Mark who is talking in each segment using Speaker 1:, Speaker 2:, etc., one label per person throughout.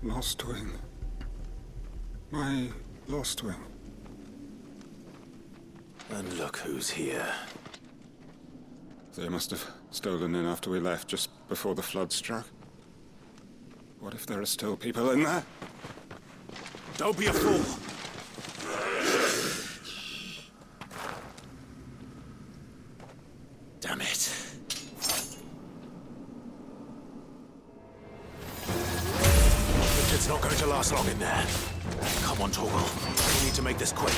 Speaker 1: Lost wing. My lost wing.
Speaker 2: And look who's here.
Speaker 1: They must have stolen in after we left, just before the flood struck. What if there are still people in there?
Speaker 2: Don't be a fool! Damn it. It's not going to last long in there. Come on, Torgal. We need to make this quick.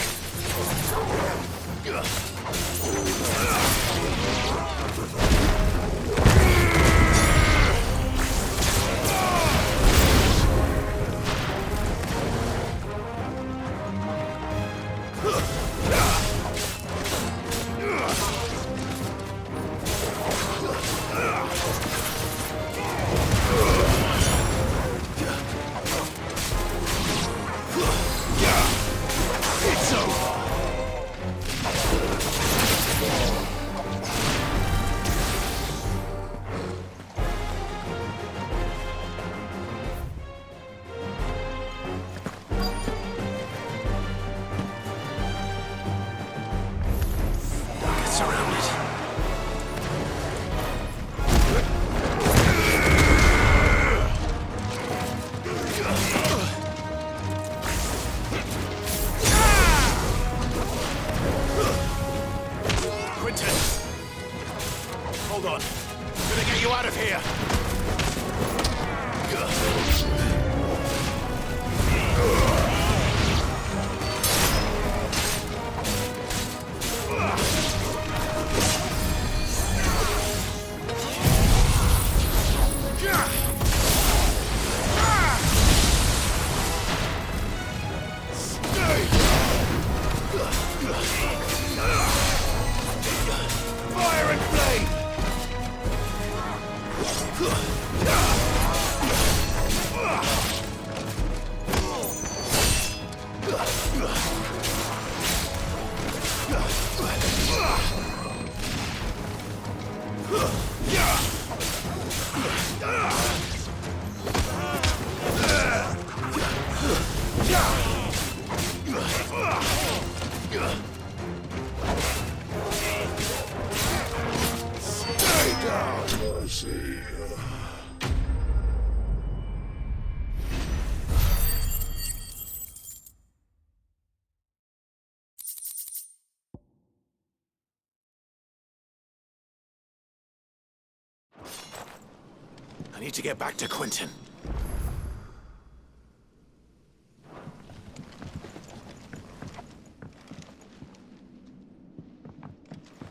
Speaker 2: I need to get back to Quentin.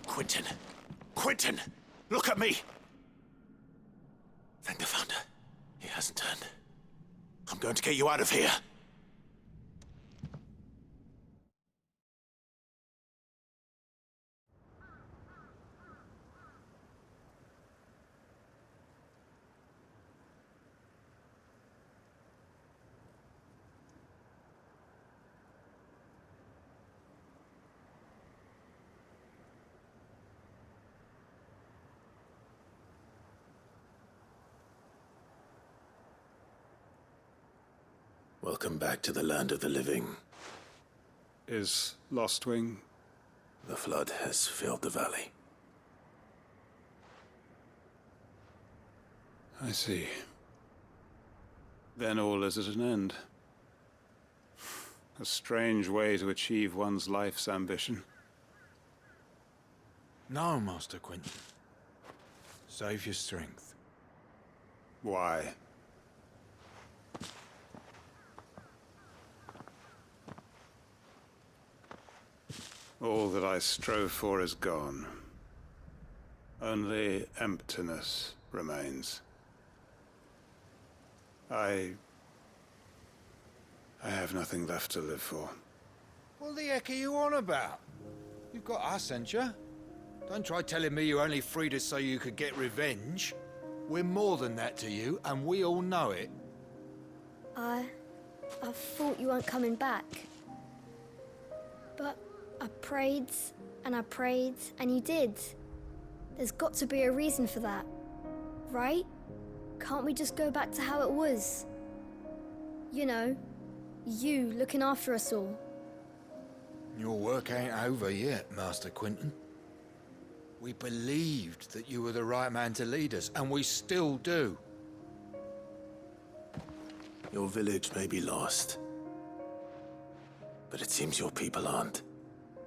Speaker 2: Quentin! Quentin! Look at me! Thank the Founder. He hasn't turned. I'm going to get you out of here. Welcome back to the land of the living.
Speaker 1: Is Lost Wing?
Speaker 2: The flood has filled the valley.
Speaker 1: I see. Then all is at an end. A strange way to achieve one's life's ambition.
Speaker 3: No, Master Quentin. Save your strength.
Speaker 1: Why? All that I strove for is gone. Only emptiness remains. I have nothing left to live for.
Speaker 3: What the heck are you on about? You've got us, ain't you? Don't try telling me you only freed us so you could get revenge. We're more than that to you, and we all know it.
Speaker 4: I thought you weren't coming back. But I prayed, and you did. There's got to be a reason for that, right? Can't we just go back to how it was? You know, you looking after us all.
Speaker 3: Your work ain't over yet, Master Quinton. We believed that you were the right man to lead us, and we still do.
Speaker 2: Your village may be lost, but it seems your people aren't,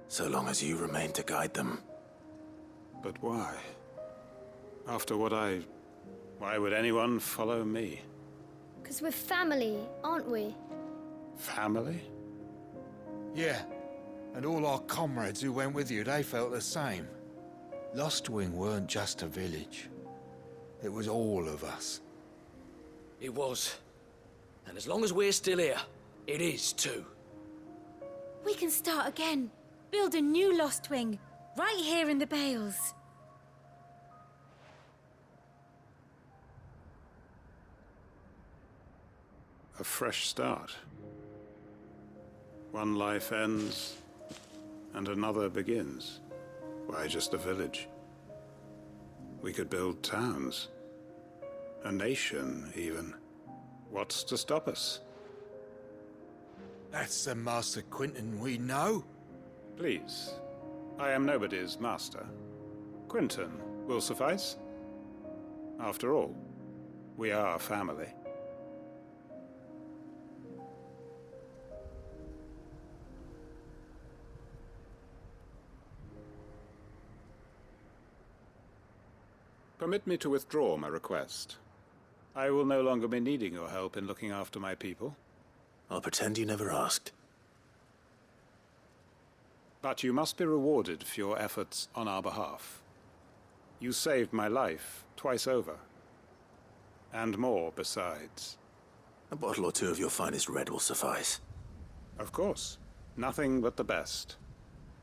Speaker 2: so long as you remain to guide them.
Speaker 1: But why? After what why would anyone follow me?
Speaker 4: 'Cause we're family, aren't we?
Speaker 1: Family?
Speaker 3: Yeah, and all our comrades who went with you, they felt the same. Lostwing weren't just a village. It was all of us.
Speaker 5: It was. And as long as we're still here, it is too.
Speaker 6: We can start again. Build a new Lost Wing, right here in the Bales.
Speaker 1: A fresh start. One life ends, and another begins. Why just a village? We could build towns. A nation, even. What's to stop us?
Speaker 3: That's the Master Quinton we know.
Speaker 1: Please. I am nobody's master. Quinton will suffice. After all, we are family. Permit me to withdraw my request. I will no longer be needing your help in looking after my people.
Speaker 2: I'll pretend you never asked.
Speaker 1: But you must be rewarded for your efforts on our behalf. You saved my life twice over. And more besides.
Speaker 2: A bottle or two of your finest red will suffice.
Speaker 1: Of course. Nothing but the best.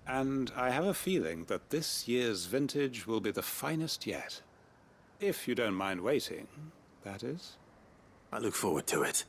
Speaker 1: And I have a feeling that this year's vintage will be the finest yet. If you don't mind waiting, that is.
Speaker 2: I look forward to it.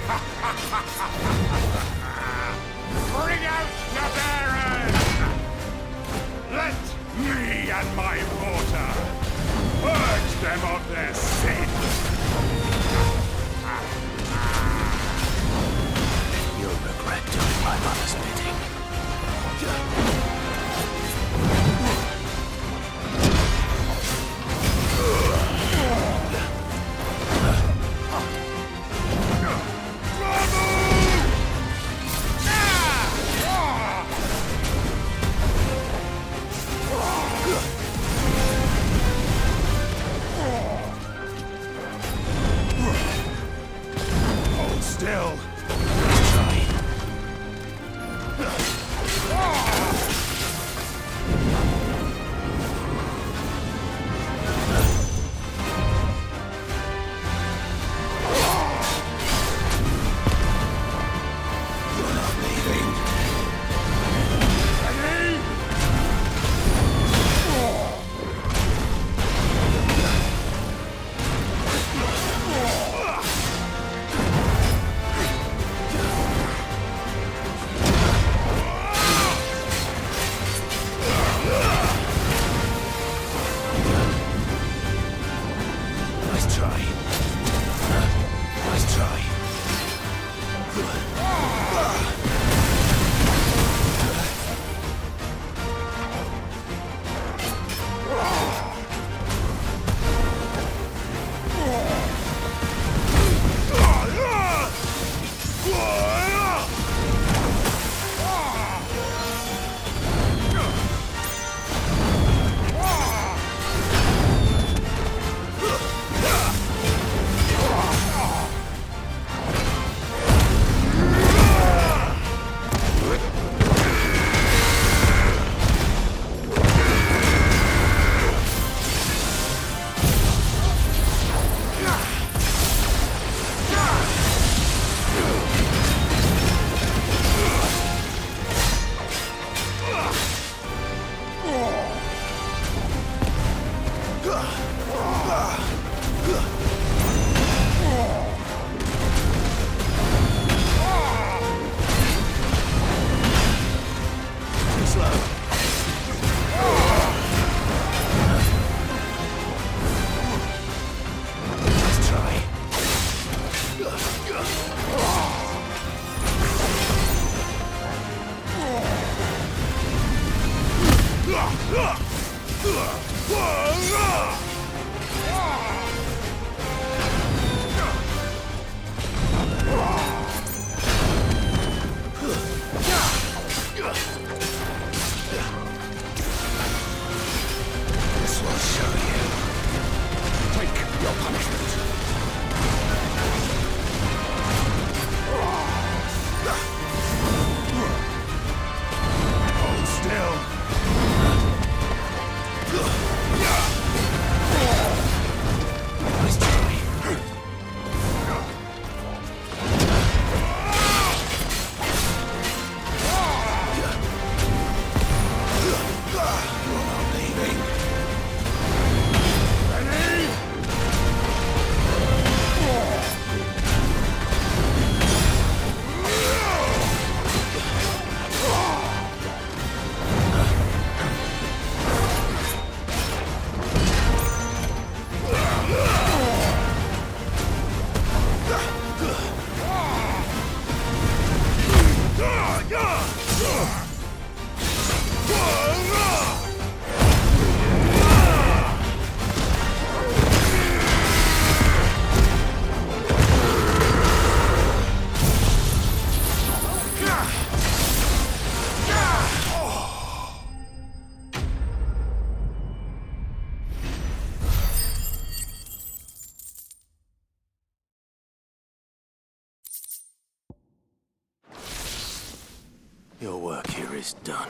Speaker 1: Bring out the bearers! Let me and my mortar purge them of their sin!
Speaker 2: You'll regret doing my mother's bidding.
Speaker 1: Hold still!
Speaker 2: Your work here is done.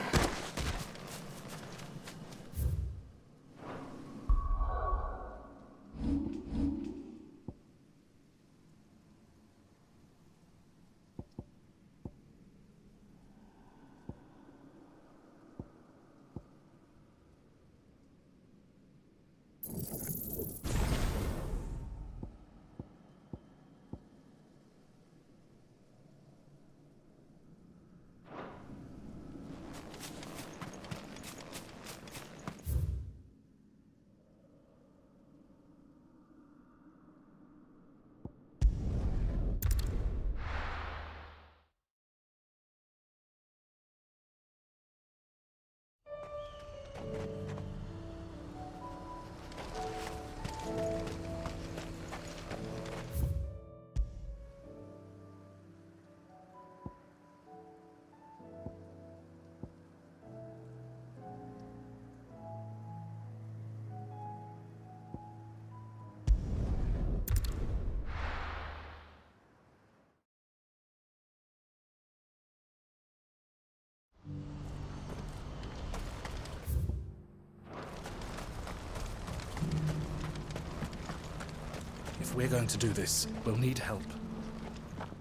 Speaker 7: we're going to do this, we'll need help.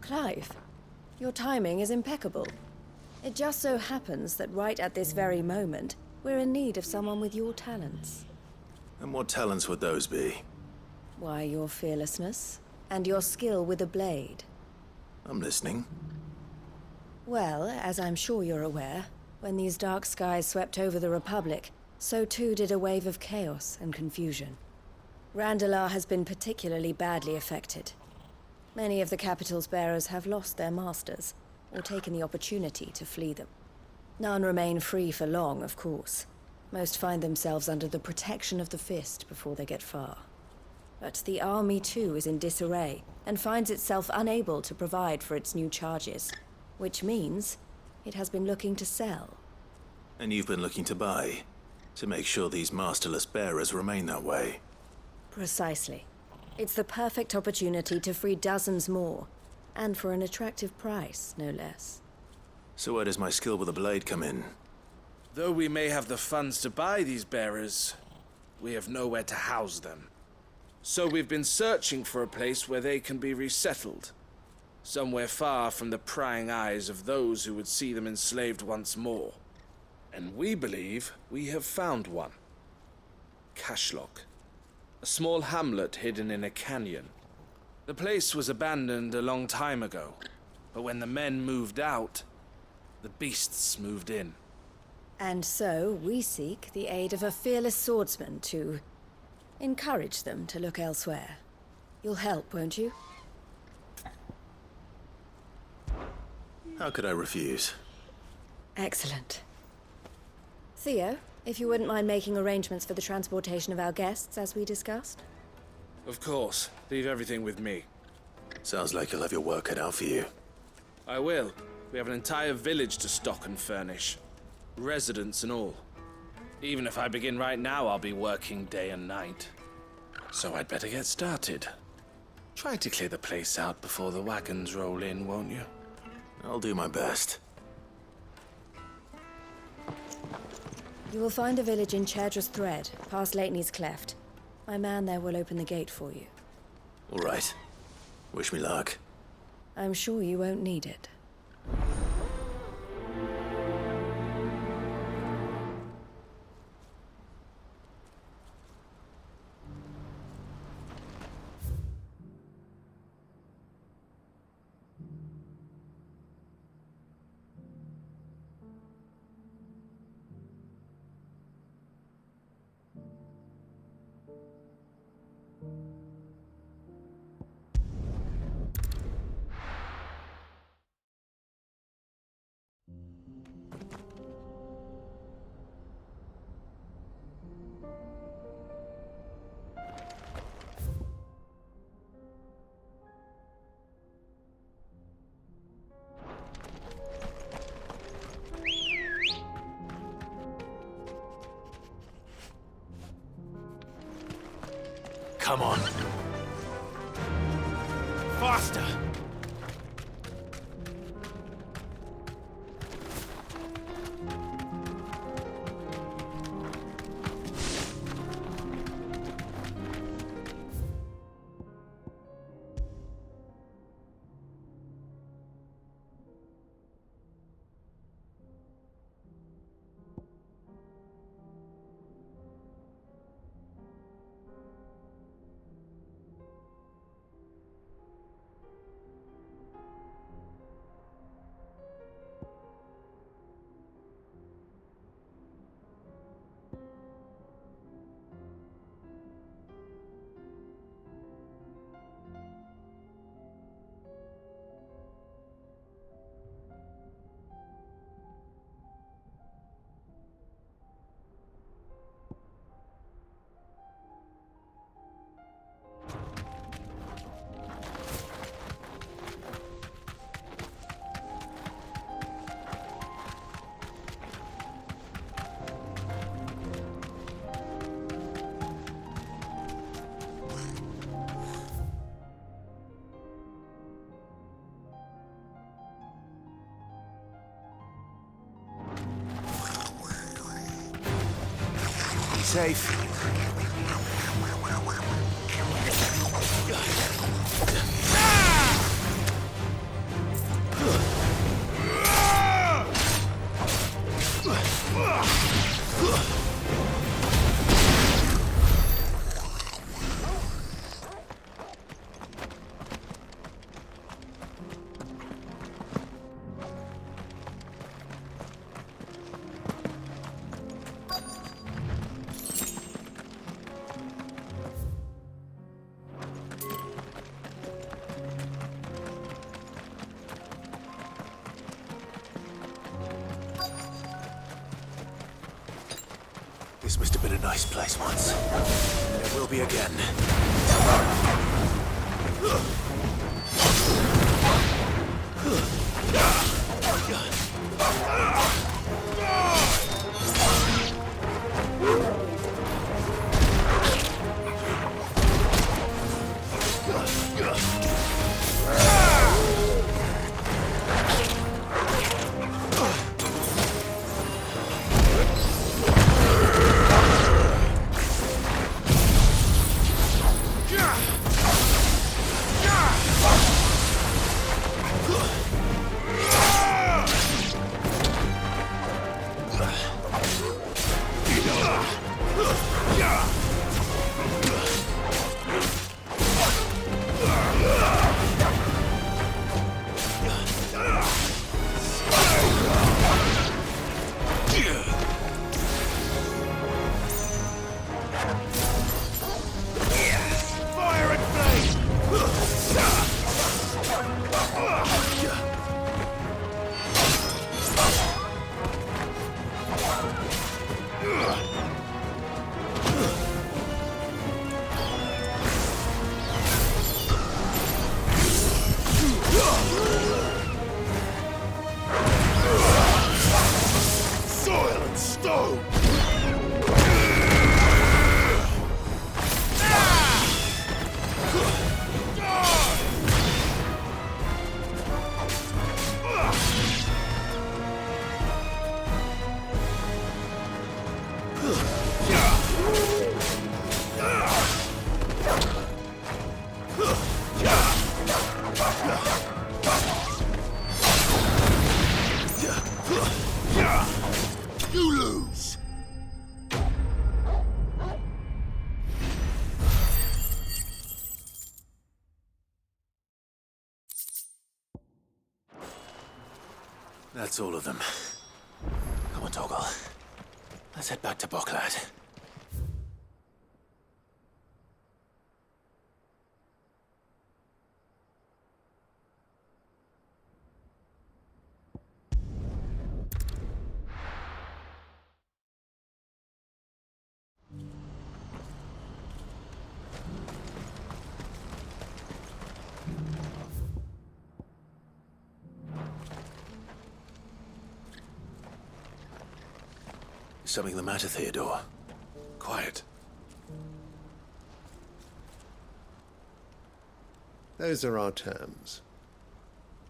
Speaker 8: Clive, your timing is impeccable. It just so happens that right at this very moment, we're in need of someone with your talents.
Speaker 2: And what talents would those be?
Speaker 8: Why, your fearlessness, and your skill with a blade.
Speaker 2: I'm listening.
Speaker 8: Well, as I'm sure you're aware, when these dark skies swept over the Republic, so too did a wave of chaos and confusion. Randalar has been particularly badly affected. Many of the capital's bearers have lost their masters, or taken the opportunity to flee them. None remain free for long, of course. Most find themselves under the protection of the Fist before they get far. But the army too is in disarray, and finds itself unable to provide for its new charges. Which means it has been looking to sell.
Speaker 2: And you've been looking to buy, to make sure these masterless bearers remain that way.
Speaker 8: Precisely. It's the perfect opportunity to free dozens more, and for an attractive price, no less.
Speaker 2: So where does my skill with a blade come in?
Speaker 7: Though we may have the funds to buy these bearers, we have nowhere to house them. So we've been searching for a place where they can be resettled. Somewhere far from the prying eyes of those who would see them enslaved once more. And we believe we have found one. Cashlock. A small hamlet hidden in a canyon. The place was abandoned a long time ago, but when the men moved out, the beasts moved in.
Speaker 8: And so we seek the aid of a fearless swordsman to encourage them to look elsewhere. You'll help, won't you?
Speaker 2: How could I refuse?
Speaker 8: Excellent. Theo, if you wouldn't mind making arrangements for the transportation of our guests, as we discussed.
Speaker 7: Of course. Leave everything with me.
Speaker 2: Sounds like you'll have your work cut out for you.
Speaker 7: I will. We have an entire village to stock and furnish. Residents and all. Even if I begin right now, I'll be working day and night. So I'd better get started. Try to clear the place out before the wagons roll in, won't you?
Speaker 2: I'll do my best.
Speaker 8: You will find a village in Chadra's Thread, past Lateney's Cleft. My man there will open the gate for you.
Speaker 2: All right. Wish me luck.
Speaker 8: I'm sure you won't need it.
Speaker 2: Come on.
Speaker 3: Faster! Safe.
Speaker 2: This must have been a nice place once. And it will be again. That's all of them. Come on, Toggle. Let's head back to Boklad. Is something the matter, Theodore? Quiet.
Speaker 9: Those are our terms.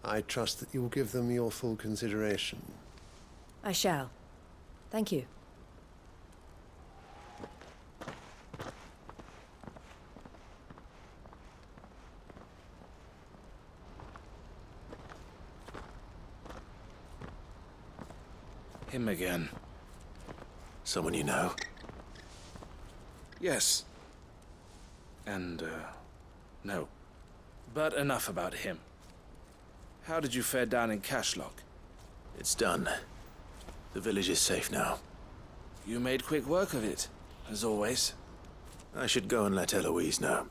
Speaker 9: I trust that you will give them your full consideration.
Speaker 8: I shall. Thank you.
Speaker 7: Him again.
Speaker 2: Someone you know?
Speaker 7: Yes. And, no. But enough about him. How did you fare down in Cashlock?
Speaker 2: It's done. The village is safe now.
Speaker 7: You made quick work of it, as always.
Speaker 2: I should go and let Eloise know.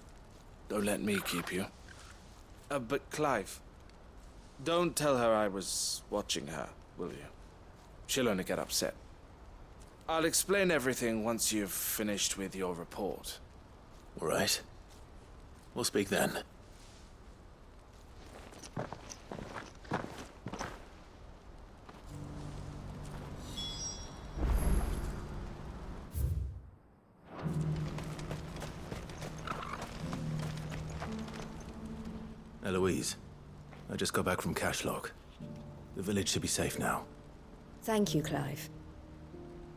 Speaker 7: Don't let me keep you. But Clive, don't tell her I was watching her, will you? She'll only get upset. I'll explain everything once you've finished with your report.
Speaker 2: All right. We'll speak then. Eloise, I just got back from Cashlock. The village should be safe now.
Speaker 8: Thank you, Clive.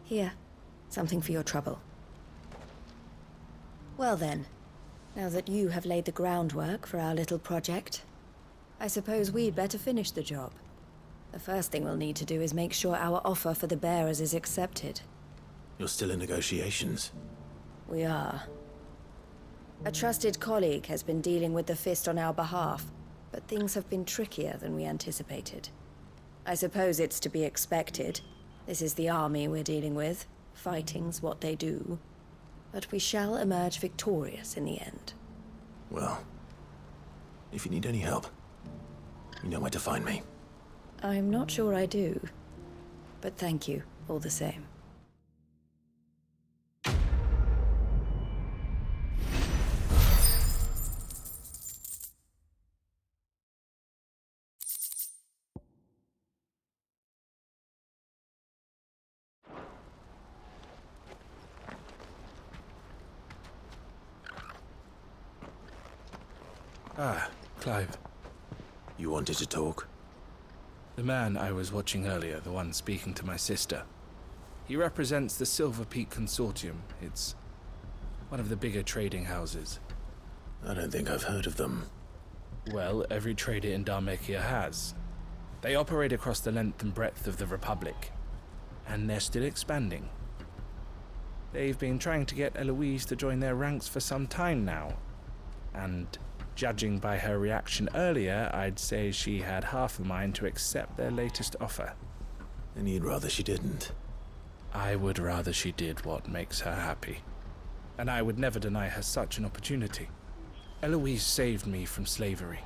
Speaker 8: Here, something for your trouble. Well then, now that you have laid the groundwork for our little project, I suppose we'd better finish the job. The first thing we'll need to do is make sure our offer for the bearers is accepted.
Speaker 2: You're still in negotiations?
Speaker 8: We are. A trusted colleague has been dealing with the Fist on our behalf, but things have been trickier than we anticipated. I suppose it's to be expected. This is the army we're dealing with. Fighting's what they do. But we shall emerge victorious in the end.
Speaker 2: Well, if you need any help, you know where to find me.
Speaker 8: I'm not sure I do. But thank you, all the same.
Speaker 7: Ah, Clive.
Speaker 2: You wanted to talk?
Speaker 7: The man I was watching earlier, the one speaking to my sister. He represents the Silver Peak Consortium. It's one of the bigger trading houses.
Speaker 2: I don't think I've heard of them.
Speaker 7: Well, every trader in Dharmekia has. They operate across the length and breadth of the Republic. And they're still expanding. They've been trying to get Eloise to join their ranks for some time now. And judging by her reaction earlier, I'd say she had half a mind to accept their latest offer.
Speaker 2: And you'd rather she didn't?
Speaker 7: I would rather she did what makes her happy. And I would never deny her such an opportunity. Eloise saved me from slavery.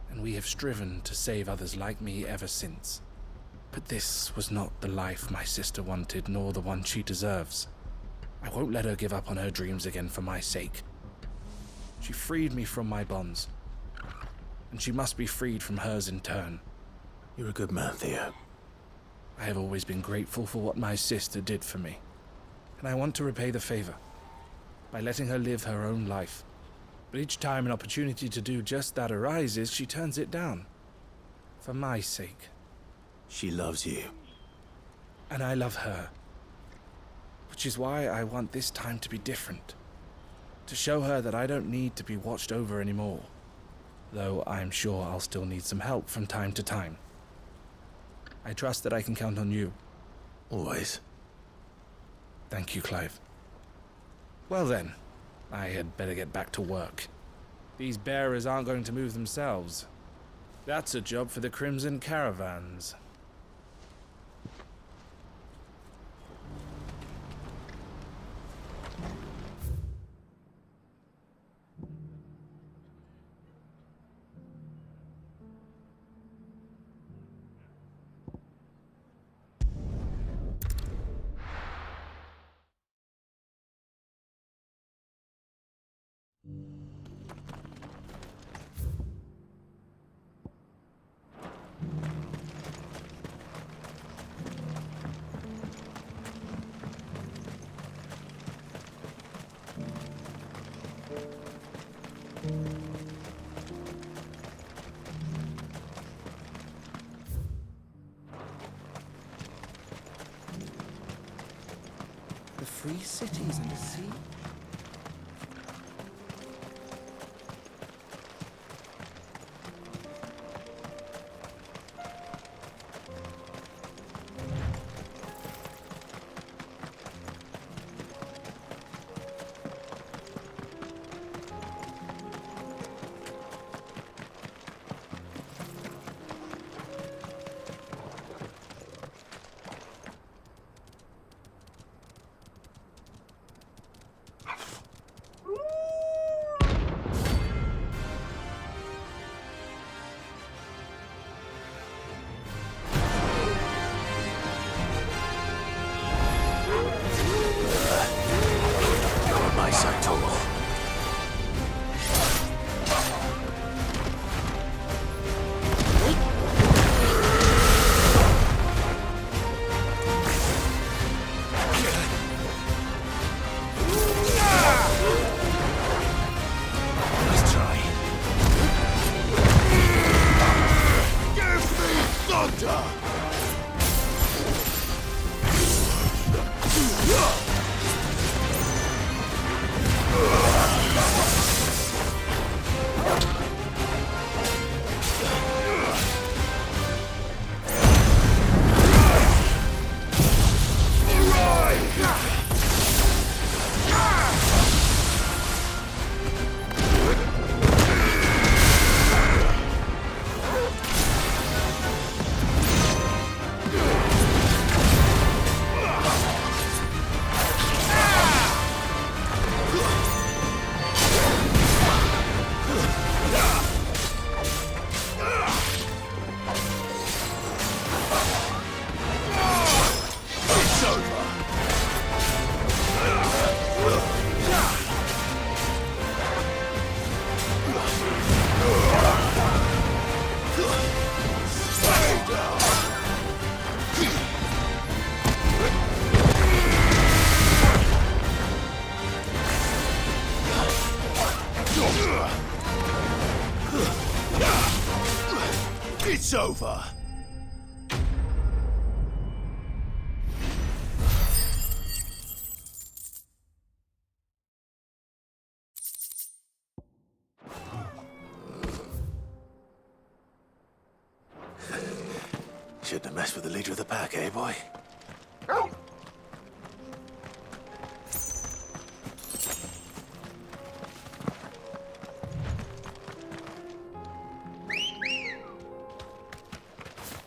Speaker 7: And we have striven to save others like me ever since. But this was not the life my sister wanted, nor the one she deserves. I won't let her give up on her dreams again for my sake. She freed me from my bonds, and she must be freed from hers in turn.
Speaker 2: You're a good man, Theo.
Speaker 7: I have always been grateful for what my sister did for me, and I want to repay the favor by letting her live her own life. But each time an opportunity to do just that arises, she turns it down. For my sake.
Speaker 2: She loves you.
Speaker 7: And I love her. Which is why I want this time to be different. To show her that I don't need to be watched over anymore. Though I'm sure I'll still need some help from time to time. I trust that I can count on you.
Speaker 2: Always.
Speaker 7: Thank you, Clive. Well then, I had better get back to work. These bearers aren't going to move themselves. That's a job for the Crimson Caravans.
Speaker 10: The free cities and the sea?
Speaker 2: It's over! Shouldn't have messed with the leader of the pack, eh, boy?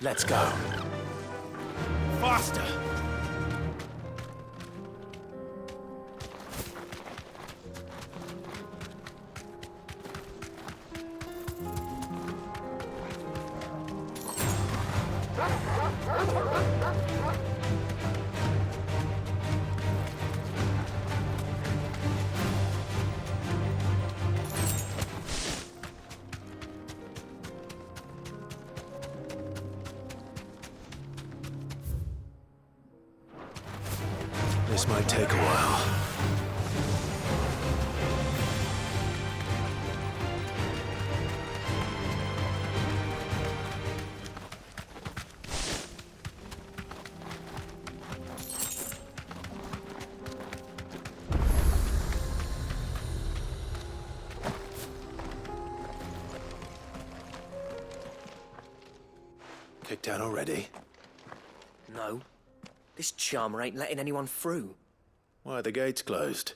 Speaker 2: Let's go. Faster! This might take a while. Kicked out already?
Speaker 5: No. This charmer ain't letting anyone through.
Speaker 2: Why are the gates closed?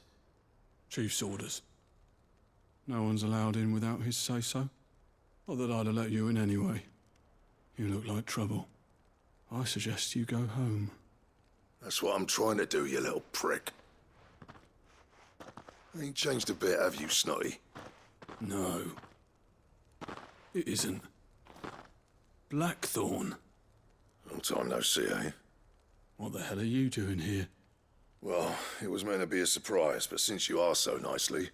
Speaker 11: Chief's orders. No one's allowed in without his say-so. Not that I'd have let you in anyway. You look like trouble. I suggest you go home.
Speaker 12: That's what I'm trying to do, you little prick. Ain't changed a bit, have you, Snotty?
Speaker 11: No. It isn't. Blackthorn.
Speaker 12: Long time no see, eh?
Speaker 11: What the hell are you doing here?
Speaker 12: Well, it was meant to be a surprise, but since you asked so nicely,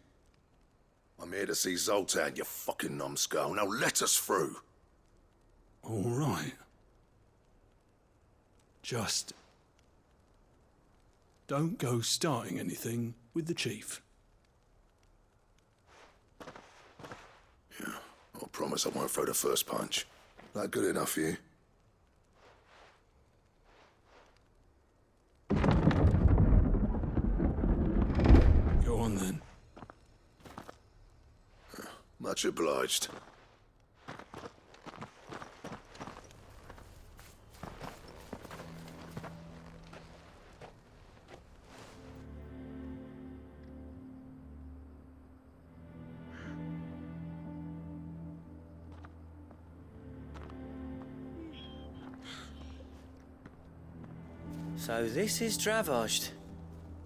Speaker 12: I'm here to see Zoltan, you fucking numbskull. Now let us through.
Speaker 11: All right. Just don't go starting anything with the chief.
Speaker 12: Yeah, I promise I won't throw the first punch. That good enough for you?
Speaker 11: Go on then.
Speaker 12: Much obliged.
Speaker 5: So this is Dravosht.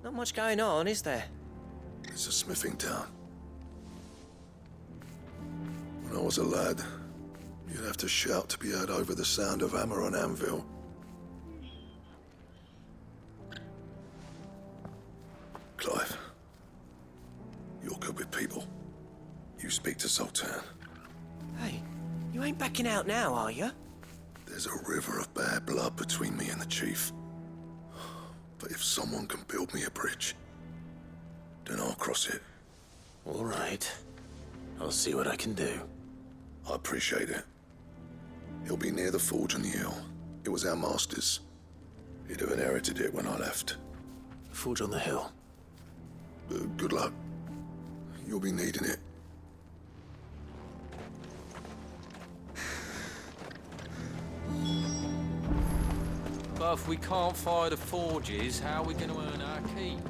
Speaker 5: Not much going on, is there?
Speaker 12: It's a smithing town. When I was a lad, you'd have to shout to be heard over the sound of hammer on anvil. Clive, you're good with people. You speak to Zoltan.
Speaker 5: Hey, you ain't backing out now, are you?
Speaker 12: There's a river of bad blood between me and the chief. But if someone can build me a bridge, then I'll cross it.
Speaker 2: All right. I'll see what I can do.
Speaker 12: I appreciate it. He'll be near the forge on the hill. It was our master's. He'd have inherited it when I left.
Speaker 2: Forge on the hill.
Speaker 12: Good luck. You'll be needing it.
Speaker 13: But if we can't fire the forges, how are we going to earn our keep?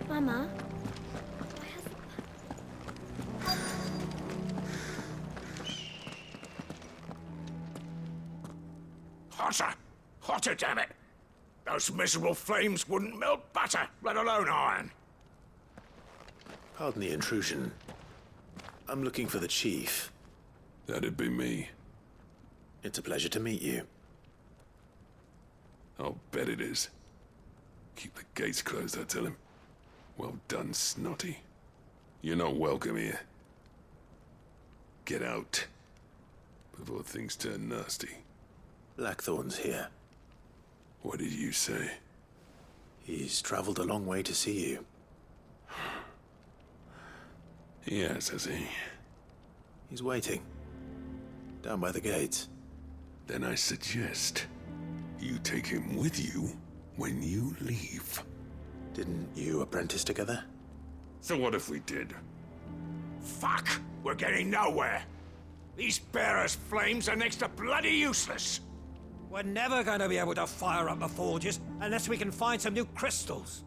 Speaker 4: Mama?
Speaker 14: Hotter! Hotter, damn it! Those miserable flames wouldn't melt butter, let alone iron.
Speaker 2: Pardon the intrusion. I'm looking for the chief.
Speaker 11: That'd be me.
Speaker 2: It's a pleasure to meet you.
Speaker 11: I'll bet it is. Keep the gates closed, I tell him. Well done, Snotty. You're not welcome here. Get out. Before things turn nasty.
Speaker 2: Blackthorn's here.
Speaker 11: What did you say?
Speaker 2: He's traveled a long way to see you.
Speaker 11: Yes, has he?
Speaker 2: He's waiting. Down by the gates.
Speaker 11: Then I suggest you take him with you when you leave.
Speaker 2: Didn't you apprentice together?
Speaker 11: So what if we did?
Speaker 14: Fuck! We're getting nowhere. These bearers' flames are next to bloody useless.
Speaker 15: We're never going to be able to fire up the forges unless we can find some new crystals.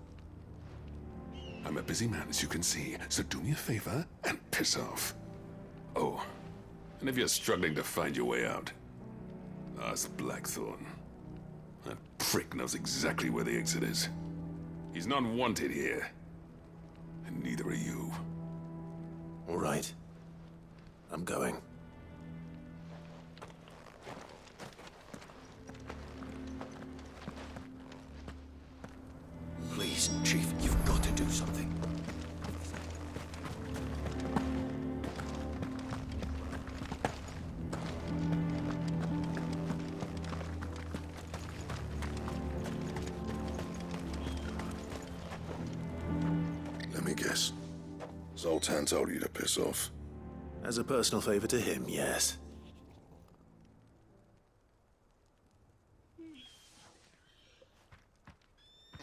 Speaker 11: I'm a busy man, as you can see, so do me a favor and piss off. Oh, and if you're struggling to find your way out, ask Blackthorn. That prick knows exactly where the exit is. He's not wanted here, and neither are you.
Speaker 2: All right. I'm going.
Speaker 14: Please, Chief, you've got to do something.
Speaker 12: Let me guess. Zoltan told you to piss off.
Speaker 2: As a personal favor to him, yes.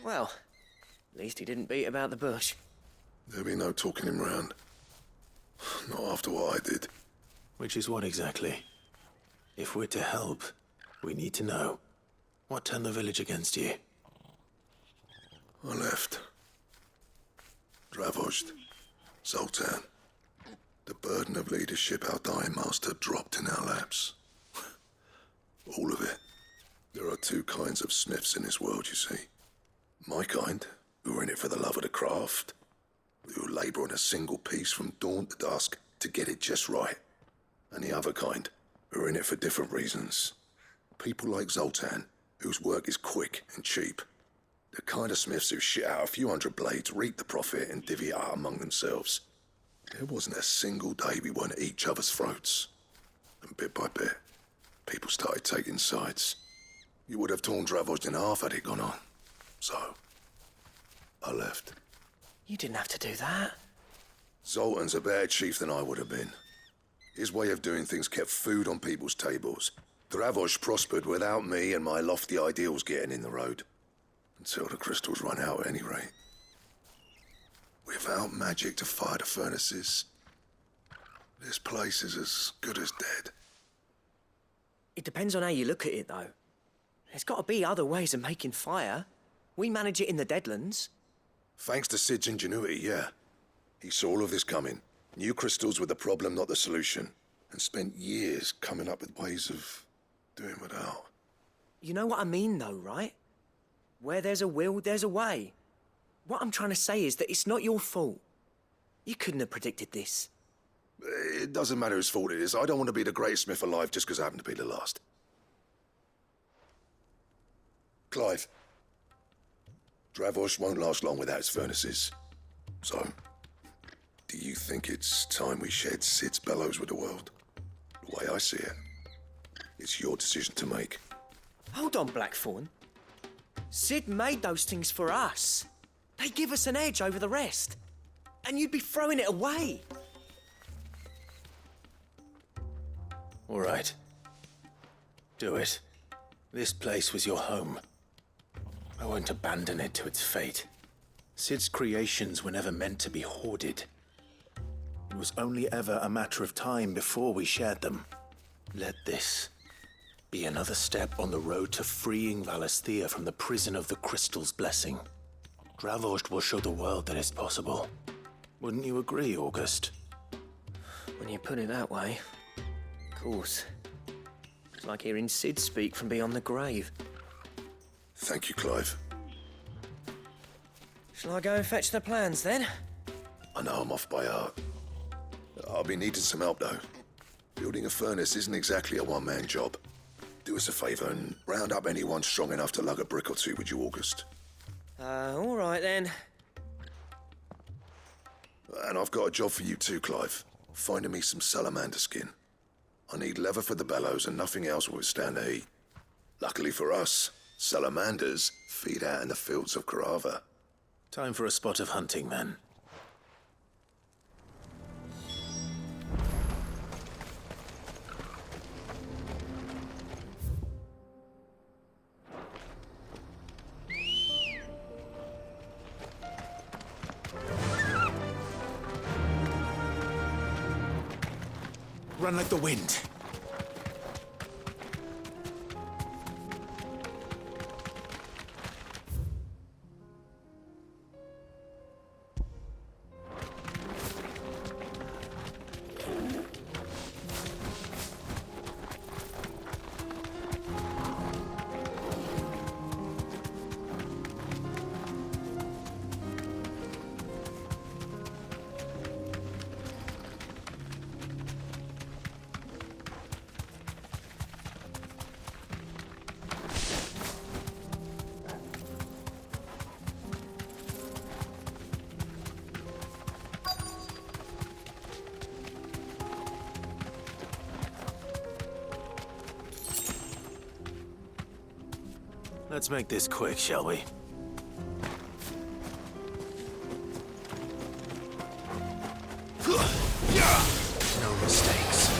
Speaker 5: Well, at least he didn't beat about the bush.
Speaker 12: There'll be no talking him round. Not after what I did.
Speaker 2: Which is what exactly? If we're to help, we need to know. What turned the village against you?
Speaker 12: I left. Dravozd. Zoltan. The burden of leadership our dying master dropped in our laps. All of it. There are two kinds of smiths in this world, you see. My kind, who are in it for the love of the craft, who labour on a single piece from dawn to dusk to get it just right. And the other kind, who are in it for different reasons. People like Zoltan, whose work is quick and cheap. The kind of smiths who shit out a few hundred blades, reap the profit, and divvy it out among themselves. There wasn't a single day we weren't at each other's throats. And bit by bit, people started taking sides. You would have torn Dravozd in half had it gone on. So, I left.
Speaker 5: You didn't have to do that.
Speaker 12: Zoltan's a better chief than I would have been. His way of doing things kept food on people's tables. Dravozd prospered without me and my lofty ideals getting in the road. Until the crystals run out at any rate. Without magic to fire the furnaces, this place is as good as dead.
Speaker 5: It depends on how you look at it, though. There's got to be other ways of making fire. We manage it in the Deadlands.
Speaker 12: Thanks to Sid's ingenuity, yeah. He saw all of this coming. Knew crystals were the problem, not the solution. And spent years coming up with ways of doing without.
Speaker 5: You know what I mean, though, right? Where there's a will, there's a way. What I'm trying to say is that it's not your fault. You couldn't have predicted this.
Speaker 12: It doesn't matter whose fault it is. I don't want to be the greatest smith alive just because I happen to be the last. Clive. Dravozd won't last long without its furnaces. So, do you think it's time we shed Sid's bellows with the world? The way I see it, it's your decision to make.
Speaker 5: Hold on, Blackthorn. Sid made those things for us. They give us an edge over the rest. And you'd be throwing it away.
Speaker 2: All right. Do it. This place was your home. I won't abandon it to its fate. Sid's creations were never meant to be hoarded. It was only ever a matter of time before we shared them. Let this be another step on the road to freeing Valisthea from the prison of the Crystal's blessing. Dravozd will show the world that it's possible. Wouldn't you agree, August?
Speaker 5: When you put it that way, of course. It's like hearing Sid speak from beyond the grave.
Speaker 12: Thank you, Clive.
Speaker 5: Shall I go and fetch the plans, then?
Speaker 12: I know I'm off by heart. I'll be needing some help, though. Building a furnace isn't exactly a one-man job. Do us a favour and round up anyone strong enough to lug a brick or two with you, August.
Speaker 5: All right, then.
Speaker 12: And I've got a job for you too, Clive. Finding me some salamander skin. I need leather for the bellows and nothing else will withstand the heat. Luckily for us, salamanders feed out in the fields of Karava.
Speaker 2: Time for a spot of hunting, then. Run like the wind. Let's make this quick, shall we? No mistakes.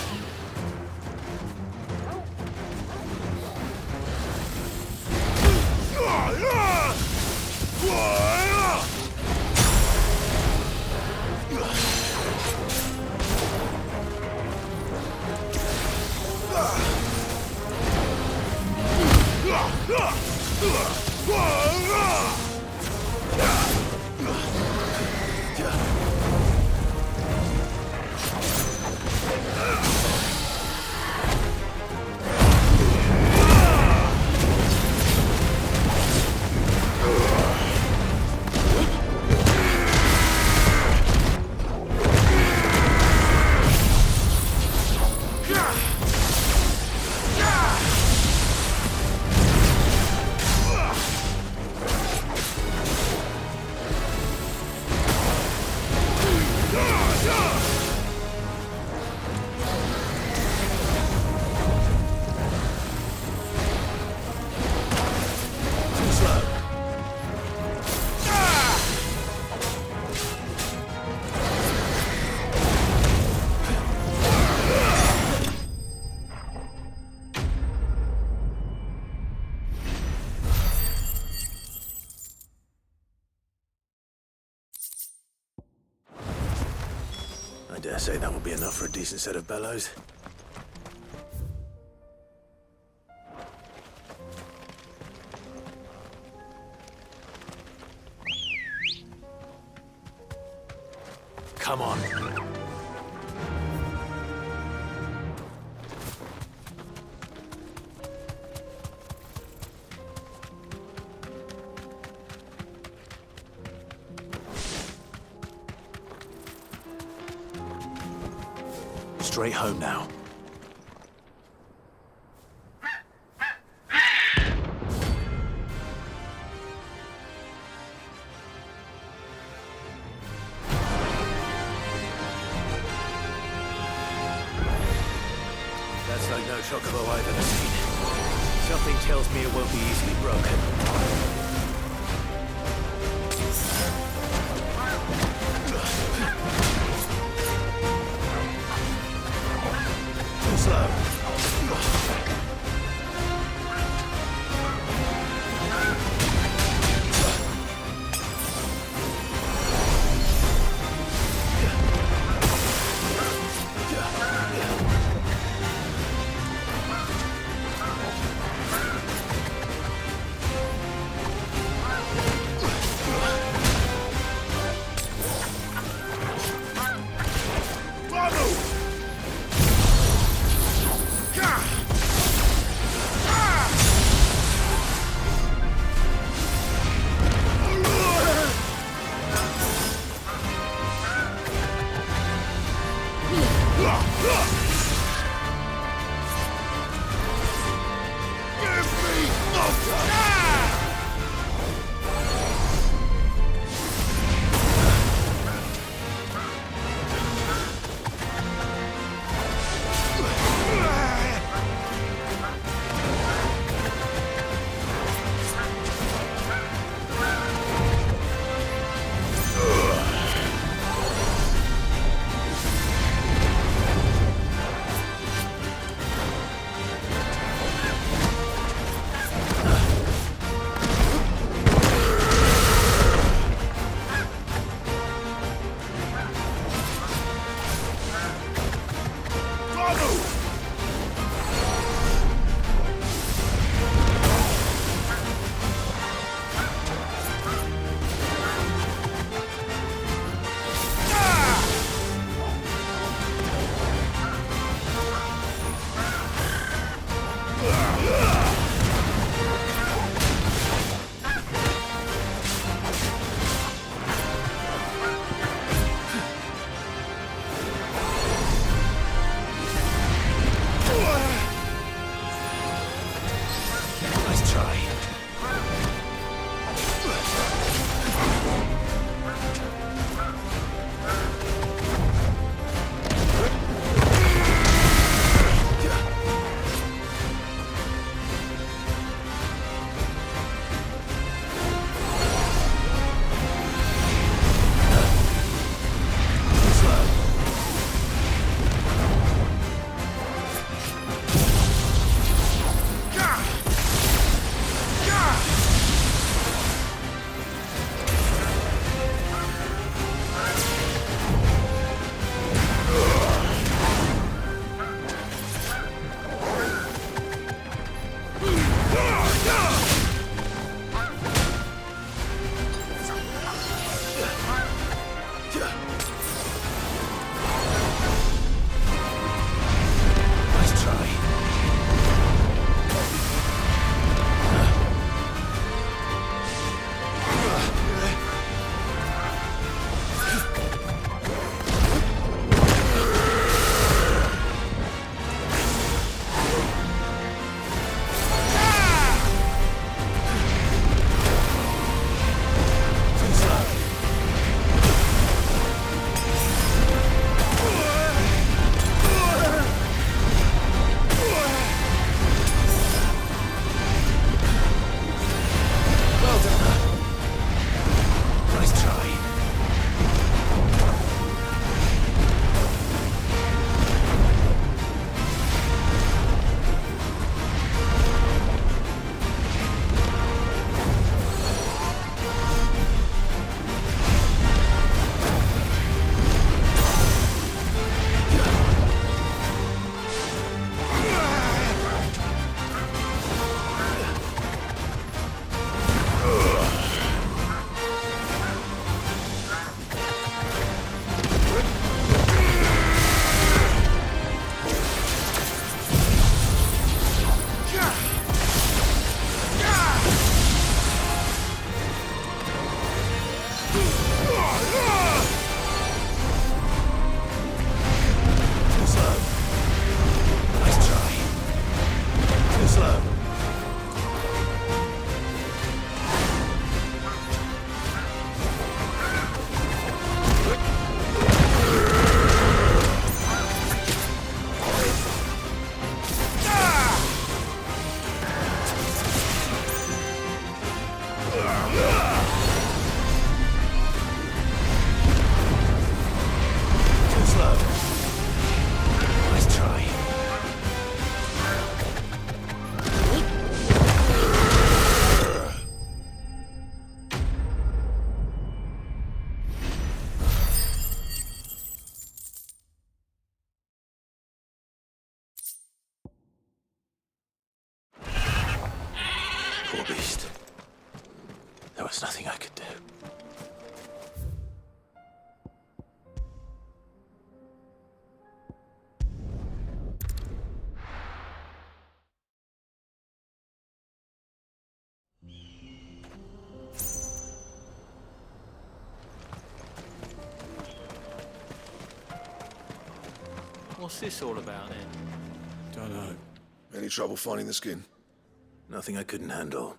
Speaker 2: I dare say that will be enough for a decent set of bellows. Come on. Straight home now. That's like no chocobo I've ever seen. Something tells me it won't be easily broken. Poor beast. There was nothing I could do.
Speaker 13: What's this all about then?
Speaker 12: Don't know. Any trouble finding the skin?
Speaker 2: Nothing I couldn't handle.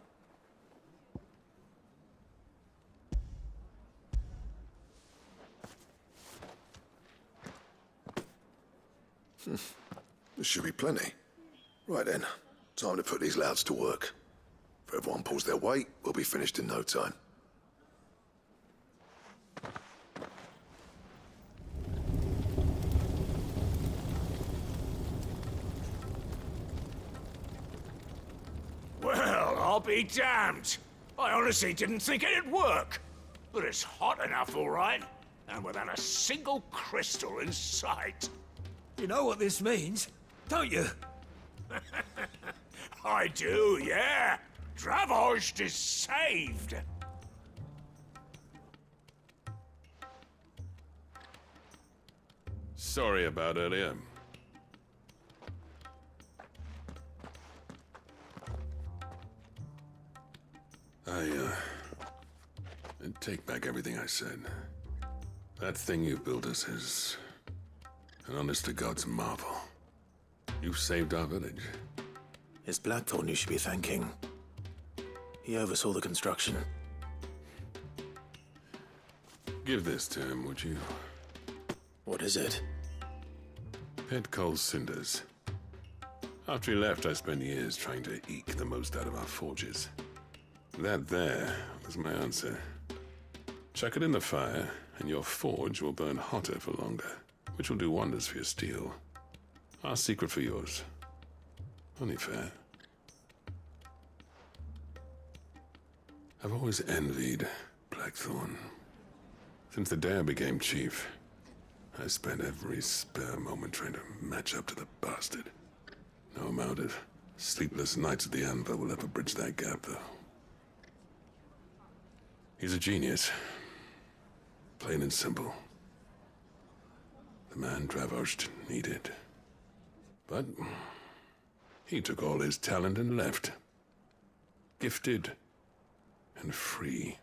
Speaker 12: There should be plenty. Right then, time to put these louds to work. If everyone pulls their weight, we'll be finished in no time.
Speaker 14: Well, I'll be damned. I honestly didn't think it'd work. But it's hot enough, all right. And without a single crystal in sight.
Speaker 15: You know what this means, don't you?
Speaker 14: I do, yeah. Dravost is saved.
Speaker 11: Sorry about earlier. I take back everything I said. That thing you built us is an honest-to-God's marvel. You've saved our village.
Speaker 2: It's Blackthorn you should be thanking. He oversaw the construction.
Speaker 11: Give this to him, would you?
Speaker 2: What is it?
Speaker 11: Pet Cole's cinders. After he left, I spent years trying to eke the most out of our forges. That there was my answer. Chuck it in the fire, and your forge will burn hotter for longer, which will do wonders for your steel. Our secret for yours. Only fair. I've always envied Blackthorn. Since the day I became chief, I spent every spare moment trying to match up to the bastard. No amount of sleepless nights at the Anvil will ever bridge that gap, though. He's a genius. Plain and simple. The man Dravost needed. But he took all his talent and left. Gifted and free.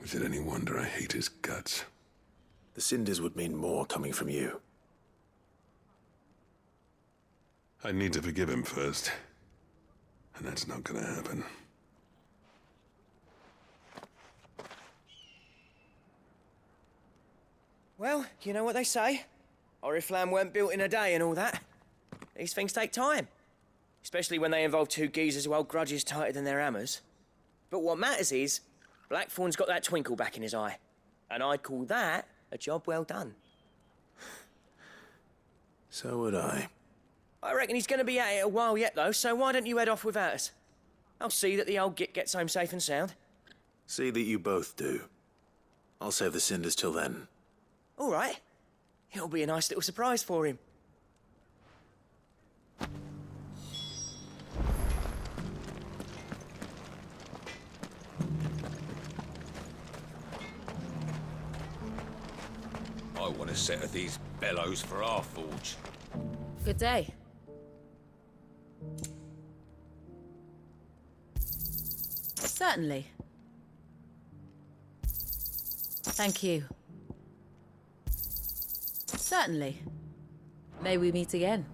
Speaker 11: Is it any wonder I hate his guts?
Speaker 2: The cinders would mean more coming from you.
Speaker 11: I need to forgive him first. And that's not gonna happen.
Speaker 5: Well, you know what they say. Oriflamme weren't built in a day and all that. These things take time. Especially when they involve two geezers who hold grudges tighter than their hammers. But what matters is, Blackthorn's got that twinkle back in his eye. And I'd call that a job well done.
Speaker 2: So would I.
Speaker 5: I reckon he's going to be at it a while yet, though, so why don't you head off without us? I'll see that the old git gets home safe and sound.
Speaker 2: See that you both do. I'll save the cinders till then.
Speaker 5: All right. It'll be a nice little surprise for him.
Speaker 14: I want a set of these bellows for our forge.
Speaker 6: Good day. Certainly. Thank you. Certainly. May we meet again.